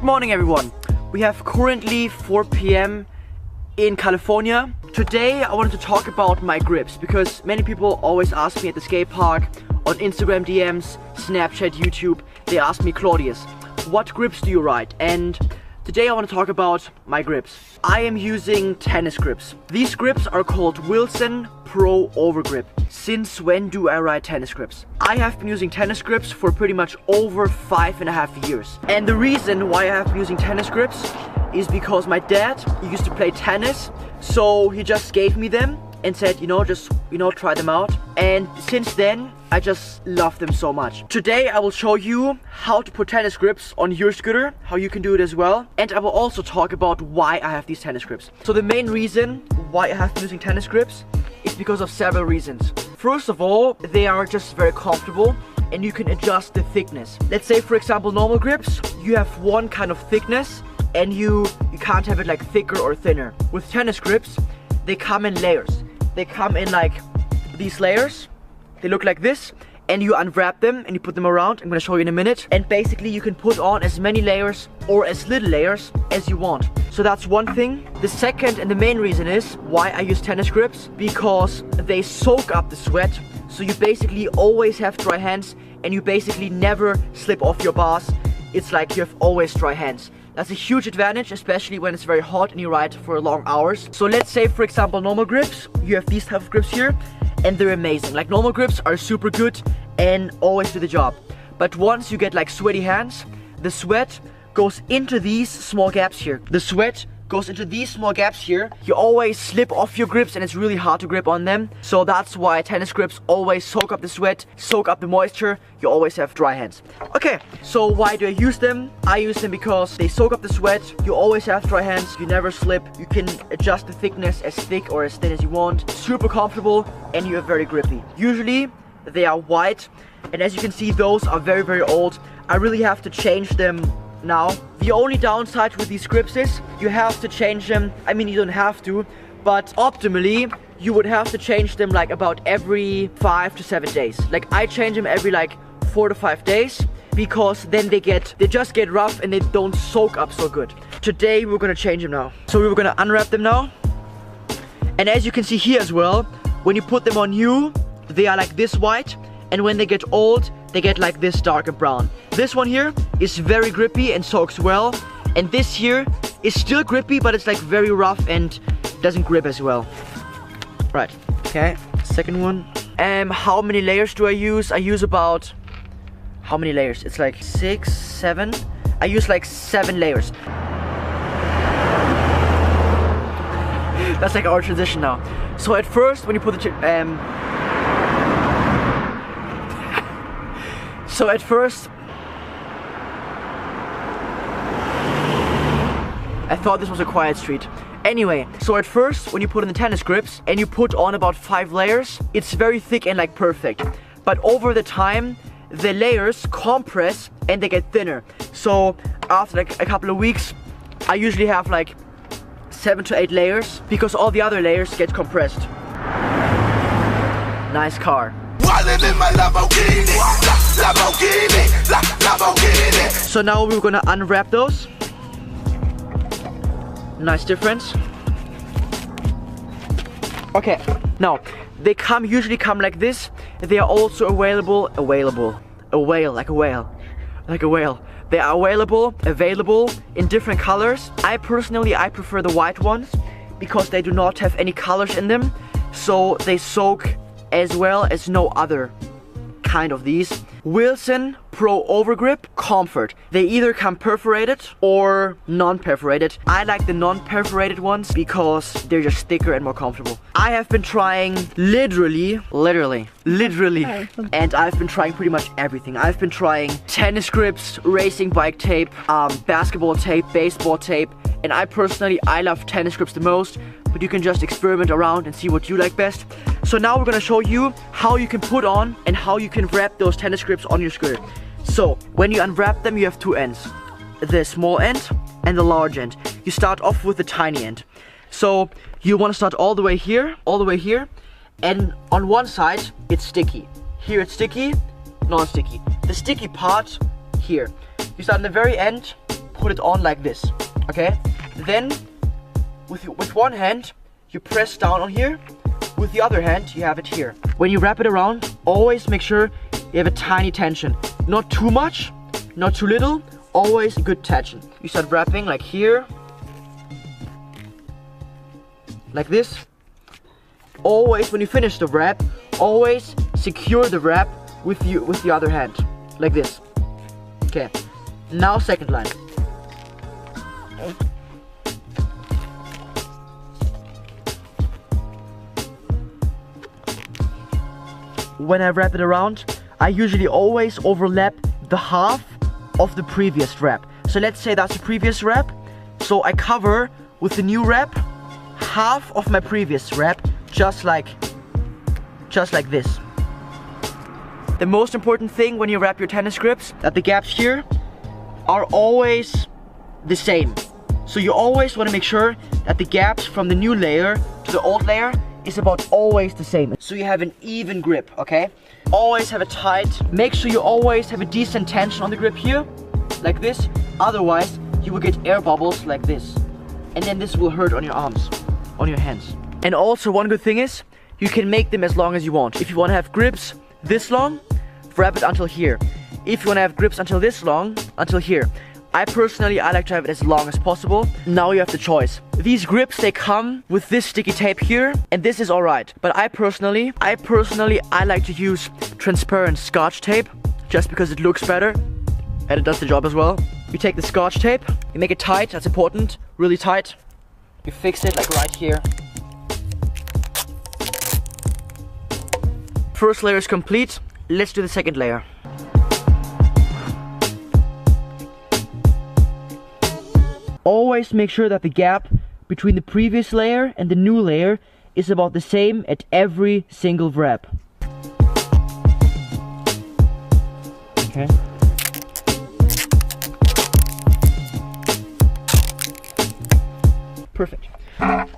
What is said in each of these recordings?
morning everyone. We have currently 4 p.m. in California. Today I wanted to talk about my grips because many people always ask me at the skate park, on Instagram DMs, Snapchat, YouTube. They ask me, Claudius, what grips do you ride? And today I want to talk about my grips. I am using tennis grips. These grips are called Wilson Pro Overgrip. Since when do I ride tennis grips? I have been using tennis grips for pretty much over 5.5 years. And the reason why I have been using tennis grips is because my dad, he used to play tennis, so he just gave me them and said, just try them out. And since then, I just love them so much. Today I will show you how to put tennis grips on your scooter, how you can do it as well. And I will also talk about why I have these tennis grips. So the main reason why I have been using tennis grips is because of several reasons. First of all, they are just very comfortable and you can adjust the thickness. Let's say for example normal grips, you have one kind of thickness and you can't have it like thicker or thinner. With tennis grips, they come in layers. They come in like these layers. They look like this, and you unwrap them and you put them around. I'm gonna show you in a minute. And basically you can put on as many layers or as little layers as you want. So that's one thing. The second and the main reason is why I use tennis grips, because they soak up the sweat. So you basically always have dry hands and you basically never slip off your bars. It's like you have always dry hands. That's a huge advantage, especially when it's very hot and you ride for long hours. So let's say for example normal grips, you have these type of grips here and they're amazing. Like normal grips are super good and always do the job. But once you get like sweaty hands, the sweat goes into these small gaps here. The sweat goes into these small gaps here. You always slip off your grips and it's really hard to grip on them. So that's why tennis grips always soak up the sweat, soak up the moisture. You always have dry hands. Okay, so why do I use them? I use them because they soak up the sweat. You always have dry hands. You never slip. You can adjust the thickness as thick or as thin as you want. Super comfortable and you are very grippy. Usually they are white and as you can see those are very, very old. I really have to change them now. The only downside with these grips is you have to change them. I mean, you don't have to, but optimally you would have to change them like about every 5 to 7 days. Like I change them every like 4 to 5 days because then they just get rough and they don't soak up so good. Today we're gonna change them now. So we're gonna unwrap them now. And as you can see here as well, when you put them on new, they are like this white, and when they get old, they get like this darker brown. This one here is very grippy and soaks well, and this here is still grippy, but it's like very rough and doesn't grip as well. Right, okay, second one. How many layers do I use? I use about, how many layers? It's like 6, 7. I use like 7 layers. That's like our transition now. So at first, when you put the So at first, I thought this was a quiet street. Anyway, so at first, when you put in the tennis grips and you put on about 5 layers, it's very thick and like perfect. But over the time, the layers compress and they get thinner. So after like a couple of weeks, I usually have like 7 to 8 layers because all the other layers get compressed. Nice car. So now we're gonna unwrap those. Nice difference. Okay, now they usually come like this. They are also available. They are available in different colors. I prefer the white ones because they do not have any colors in them, so they soak as well as no other kind of these. Wilson Pro Overgrip Comfort. They either come perforated or non-perforated. I like the non-perforated ones because they're just thicker and more comfortable. I have been trying literally, and I've been trying pretty much everything. I've been trying tennis grips, racing bike tape, basketball tape, baseball tape, and I love tennis grips the most, but you can just experiment around and see what you like best. So now we're gonna show you how you can put on and how you can wrap those tennis grips on your scooter. So when you unwrap them, you have 2 ends. The small end and the large end. You start off with the tiny end. So you wanna start all the way here, and on one side, it's sticky. Here it's sticky, non-sticky. The sticky part, here. You start in the very end, put it on like this, okay? Then with one hand you press down on here, with the other hand you have it here. When you wrap it around, always make sure you have a tiny tension, not too much, not too little, always a good tension. You start wrapping like here, like this. Always when you finish the wrap, always secure the wrap with the other hand, like this. Okay, now second line. When I wrap it around, I usually always overlap the half of the previous wrap. So let's say that's the previous wrap. So I cover with the new wrap half of my previous wrap, just like this. The most important thing when you wrap your tennis grips, that the gaps here are always the same. So you always want to make sure that the gaps from the new layer to the old layer is about always the same. So you have an even grip, okay? Always have it tight. Make sure you always have a decent tension on the grip here, like this. Otherwise, you will get air bubbles like this. And then this will hurt on your arms, on your hands. And also one good thing is, you can make them as long as you want. If you want to have grips this long, wrap it until here. If you want to have grips until this long, until here. I like to have it as long as possible. Now you have the choice. These grips, they come with this sticky tape here, and this is alright. But I personally like to use transparent Scotch tape, just because it looks better and it does the job as well. You take the Scotch tape, you make it tight, that's important, really tight. You fix it like right here. First layer is complete, let's do the second layer. Always make sure that the gap between the previous layer and the new layer is about the same at every single wrap. Okay. Perfect.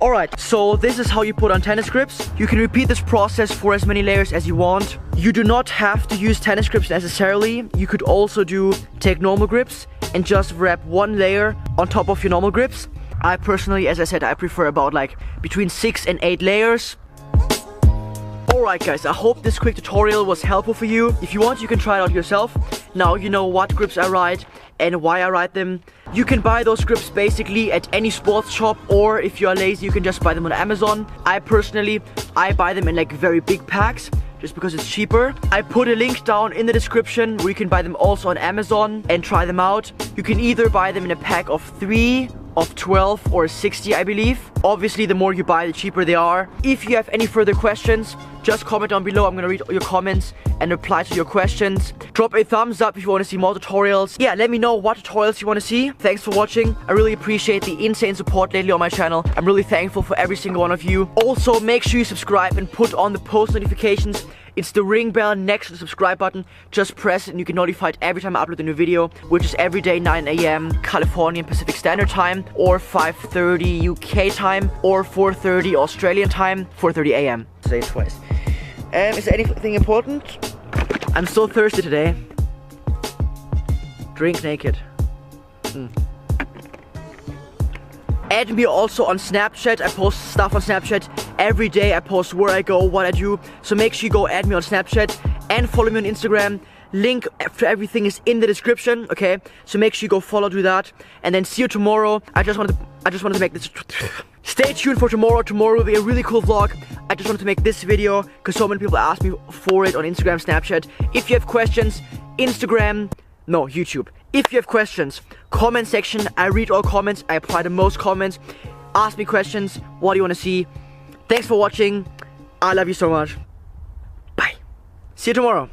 Alright, so this is how you put on tennis grips. You can repeat this process for as many layers as you want. You do not have to use tennis grips necessarily. You could also take normal grips and just wrap one layer on top of your normal grips. I personally, as I said, I prefer about like between 6 and 8 layers. Alright guys, I hope this quick tutorial was helpful for you. If you want, you can try it out yourself. Now you know what grips I ride and why I ride them. You can buy those grips basically at any sports shop, or if you are lazy, you can just buy them on Amazon. I buy them in like very big packs, just because it's cheaper. I put a link down in the description where you can buy them also on Amazon and try them out. You can either buy them in a pack of 3, of 12 or 60, I believe. Obviously, the more you buy, the cheaper they are. If you have any further questions, just comment down below. I'm gonna read your comments and reply to your questions. Drop a thumbs up if you want to see more tutorials. Yeah, let me know what tutorials you want to see. Thanks for watching. I really appreciate the insane support lately on my channel. I'm really thankful for every single one of you. Also, make sure you subscribe and put on the post notifications. It's the ring bell next to the subscribe button. Just press it and you get notified every time I upload a new video, which is every day 9 AM Californian Pacific Standard Time, or 5:30 UK time, or 4:30 Australian time, 4:30 AM. Say it twice. Is there anything important? I'm so thirsty today. Drink naked. Add me also on Snapchat. I post stuff on Snapchat every day. I post where I go, what I do. So make sure you go add me on Snapchat and follow me on Instagram. Link for everything is in the description, okay? So make sure you go follow, do that. And then see you tomorrow. I just wanted to make this. Stay tuned for tomorrow. Tomorrow will be a really cool vlog. I just wanted to make this video because so many people asked me for it on Instagram, Snapchat. If you have questions, YouTube. If you have questions, comment section. I read all comments. I apply the most comments. Ask me questions. What do you want to see? Thanks for watching. I love you so much. Bye. See you tomorrow.